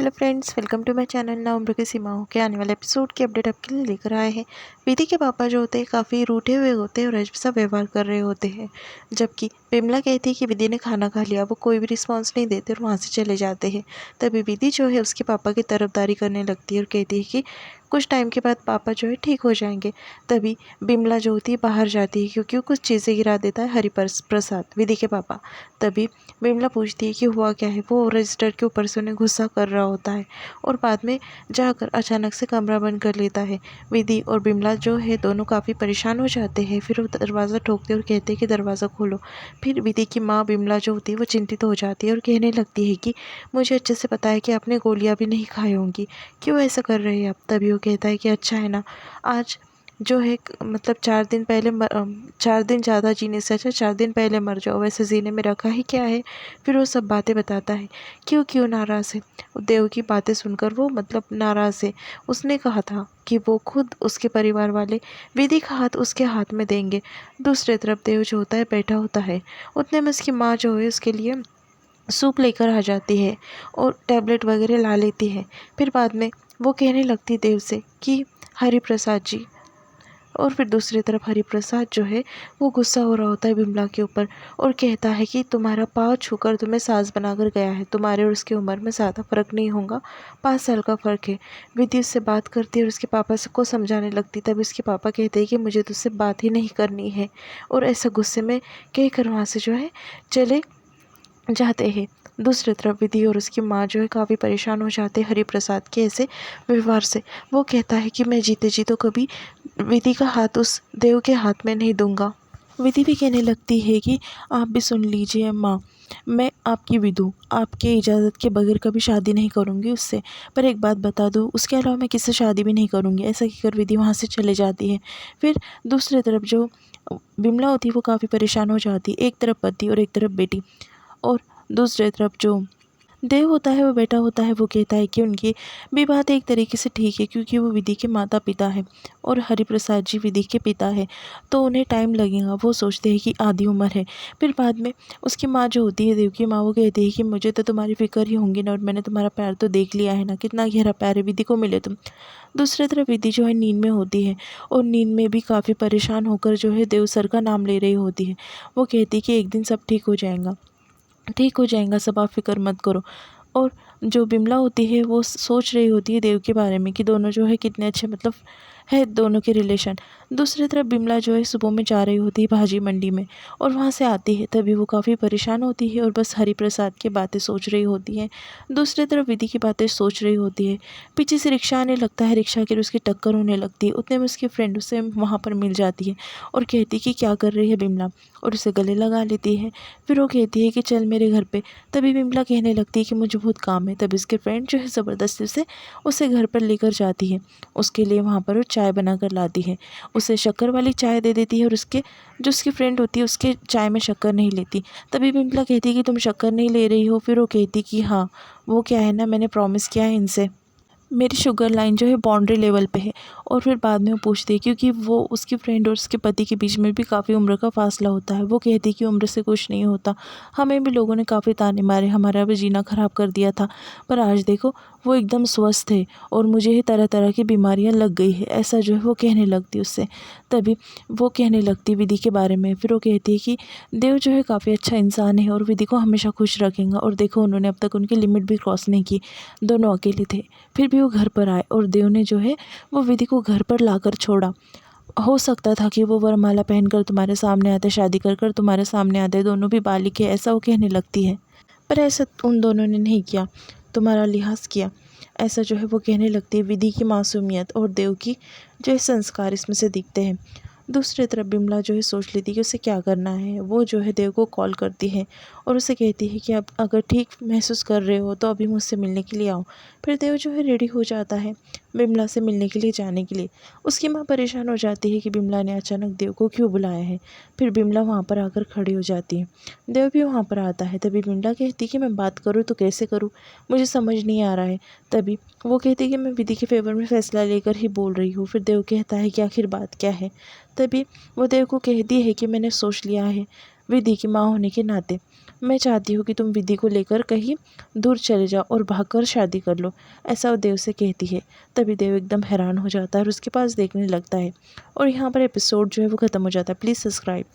Hello friends, welcome to my channel. ना उम्र की सीमाओं के आने वाले एपिसोड की अपडेट आपके लिए लेकर आए हैं। विधि के पापा जो होते हैं काफ़ी रूठे हुए होते हैं और अजीब सा व्यवहार कर रहे होते हैं। जबकि विमला कहती है कि विधि ने खाना खा लिया, वो कोई भी रिस्पॉन्स नहीं देते और वहाँ से चले जाते हैं। तभी विधि जो है उसके पापा की तरफदारी करने लगती है और कहती है कि कुछ टाइम के बाद पापा जो है ठीक हो जाएंगे। तभी बिमला जो होती है बाहर जाती है क्योंकि वो कुछ चीज़ें गिरा देता है हरिप्रसाद, विधि के पापा। तभी बिमला पूछती है कि हुआ क्या है। वो रजिस्टर के ऊपर से उन्हें गुस्सा कर रहा होता है और बाद में जाकर अचानक से कमरा बंद कर लेता है। विधि और बिमला जो है दोनों काफ़ी परेशान हो जाते हैं। फिर वो दरवाज़ा ठोकते और कहते हैं कि दरवाज़ा खोलो। फिर विधि की माँ बिमला जो होती है वो चिंतित हो जाती है और कहने लगती है कि मुझे अच्छे से पता है कि आपने गोलियाँ भी नहीं खाई होंगी, क्यों ऐसा कर रहे हैं आप। तभी वो कहता है कि अच्छा है ना, आज जो है मतलब 4 दिन पहले 4 दिन ज़्यादा जीने से अच्छा 4 दिन पहले मर जाओ, वैसे जीने में रखा ही क्या है। फिर वो सब बातें बताता है। क्यों नाराज़ है। देव की बातें सुनकर वो मतलब नाराज़ है। उसने कहा था कि वो खुद उसके परिवार वाले विधि का हाथ उसके हाथ में देंगे। दूसरी तरफ देव जो होता है बैठा होता है। उतने में उसकी माँ जो है उसके लिए सूप लेकर आ जाती है और टैबलेट वगैरह ला लेती है। फिर बाद में वो कहने लगती देव से कि हरिप्रसाद जी। और फिर दूसरी तरफ हरिप्रसाद जो है वो गुस्सा हो रहा होता है बिमला के ऊपर और कहता है कि तुम्हारा पाँव छूकर तुम्हें सास बनाकर गया है, तुम्हारे और उसकी उम्र में ज़्यादा फर्क नहीं होगा, 5 साल का फ़र्क है। विधि उससे बात करती है और उसके पापा को समझाने लगती। तभी उसके पापा कहते हैं कि मुझे तुझसे बात ही नहीं करनी है और ऐसा गुस्से में कहकर वहाँ से जो है चले जाते हैं। दूसरी तरफ विधि और उसकी माँ जो है काफ़ी परेशान हो जाते हैं हरिप्रसाद के ऐसे व्यवहार से। वो कहता है कि मैं जीते जी तो कभी विधि का हाथ उस देव के हाथ में नहीं दूंगा। विधि भी कहने लगती है कि आप भी सुन लीजिए माँ, मैं आपकी विधु आपके इजाज़त के बगैर कभी शादी नहीं करूँगी उससे। पर एक बात बता दूँ, उसके अलावा मैं किससे शादी भी नहीं करूँगी। ऐसा कहकर विधि वहाँ से चले जाती है। फिर दूसरी तरफ जो बिमला होती है वो काफ़ी परेशान हो जाती है। एक तरफ पति और एक तरफ बेटी, और दूसरी तरफ जो देव होता है वो बैठा होता है। वो कहता है कि उनकी भी बात एक तरीके से ठीक है क्योंकि वो विधि के माता पिता है और हरिप्रसाद जी विधि के पिता है, तो उन्हें टाइम लगेगा। वो सोचते हैं कि आधी उम्र है। फिर बाद में उसकी माँ जो होती है, देव की माँ, वो कहती है कि मुझे तो तुम्हारी फिक्र ही होंगी ना, और मैंने तुम्हारा प्यार तो देख लिया है ना, कितना गहरा प्यार है विधि को मिले तुम। दूसरी तरफ विधि जो है नींद में होती है और नींद में भी काफ़ी परेशान होकर जो है देव सर का नाम ले रही होती है। वो कहती है कि एक दिन सब ठीक हो जाएगा, ठीक हो जाएगा, सब आप फ़िक्र मत करो। और जो बिमला होती है वो सोच रही होती है देव के बारे में कि दोनों जो है कितने अच्छे मतलब है दोनों के रिलेशन। दूसरी तरफ बिमला जो है सुबह में जा रही होती है भाजी मंडी में और वहाँ से आती है। तभी वो काफ़ी परेशान होती है और बस हरिप्रसाद की बातें सोच रही होती है। दूसरी तरफ विधि की बातें सोच रही होती है। पीछे से रिक्शा आने लगता है, रिक्शा के लिए उसकी टक्कर होने लगती है। उतने में उसकी फ्रेंड उससे वहाँ पर मिल जाती है और कहती है कि क्या कर रही है बिमला, और उसे गले लगा लेती है। फिर वो कहती है कि चल मेरे घर पे। तभी बिमला कहने लगती है कि मुझे बहुत काम है। तभी उसके फ्रेंड जो है ज़बरदस्ती से उसे घर पर लेकर जाती है। उसके लिए वहाँ पर वो चाय बना कर लाती है, उसे शक्कर वाली चाय दे देती है और उसकी फ्रेंड होती है उसके चाय में शक्कर नहीं लेती। तभी बिमला कहती है कि तुम शक्कर नहीं ले रही हो। फिर वो कहती कि हाँ, वो क्या है ना, मैंने प्रॉमिस किया है इनसे, मेरी शुगर लाइन जो है बाउंड्री लेवल पे है। और फिर बाद में वो पूछती है क्योंकि वो उसकी फ्रेंड और उसके पति के बीच में भी काफ़ी उम्र का फासला होता है। वो कहती है कि उम्र से कुछ नहीं होता, हमें भी लोगों ने काफ़ी ताने मारे, हमारा भी जीना ख़राब कर दिया था, पर आज देखो वो एकदम स्वस्थ है और मुझे ही तरह तरह की बीमारियां लग गई है। ऐसा जो है वो कहने लगती उससे। तभी वो कहने लगती विधि के बारे में। फिर वो कहती है कि देव जो है काफ़ी अच्छा इंसान है और विधि को हमेशा खुश रखेगा, और देखो उन्होंने अब तक उनकी लिमिट भी क्रॉस नहीं की, दोनों अकेले थे, फिर भी वो घर पर आए और देव ने जो है वो विधि को घर पर लाकर छोड़ा। हो सकता था कि वो वरमाला पहनकर तुम्हारे सामने आते, शादी कर कर तुम्हारे सामने आते, दोनों भी बालिक है, ऐसा वो कहने लगती है। पर ऐसा उन दोनों ने नहीं किया, तुम्हारा लिहाज किया, ऐसा जो है वो कहने लगती है। विधि की मासूमियत और देव की जो है संस्कार इसमें से दिखते हैं। दूसरी तरफ बिमला जो है सोच लेती है कि उसे क्या करना है। वो जो है देव को कॉल करती है और उसे कहती है कि आप अगर ठीक महसूस कर रहे हो तो अभी मुझसे मिलने के लिए आओ। फिर देव जो है रेडी हो जाता है बिमला से मिलने के लिए जाने के लिए। उसकी माँ परेशान हो जाती है कि बिमला ने अचानक देव को क्यों बुलाया है। फिर बिमला वहाँ पर आकर खड़ी हो जाती है। देव भी वहाँ पर आता है। तभी बिमला कहती है कि मैं बात करूँ तो कैसे करूँ, मुझे समझ नहीं आ रहा है। तभी वो कहती है कि मैं विधि के फेवर में फ़ैसला लेकर ही बोल रही हूँ। फिर देव कहता है कि आखिर बात क्या है। तभी वो देव को कहती है कि मैंने सोच लिया है विधि की माँ होने के नाते, मैं चाहती हूँ कि तुम विधि को लेकर कहीं दूर चले जाओ और भागकर शादी कर लो, ऐसा वो देव से कहती है। तभी देव एकदम हैरान हो जाता है और उसके पास देखने लगता है। और यहाँ पर एपिसोड जो है वो ख़त्म हो जाता है। Please subscribe.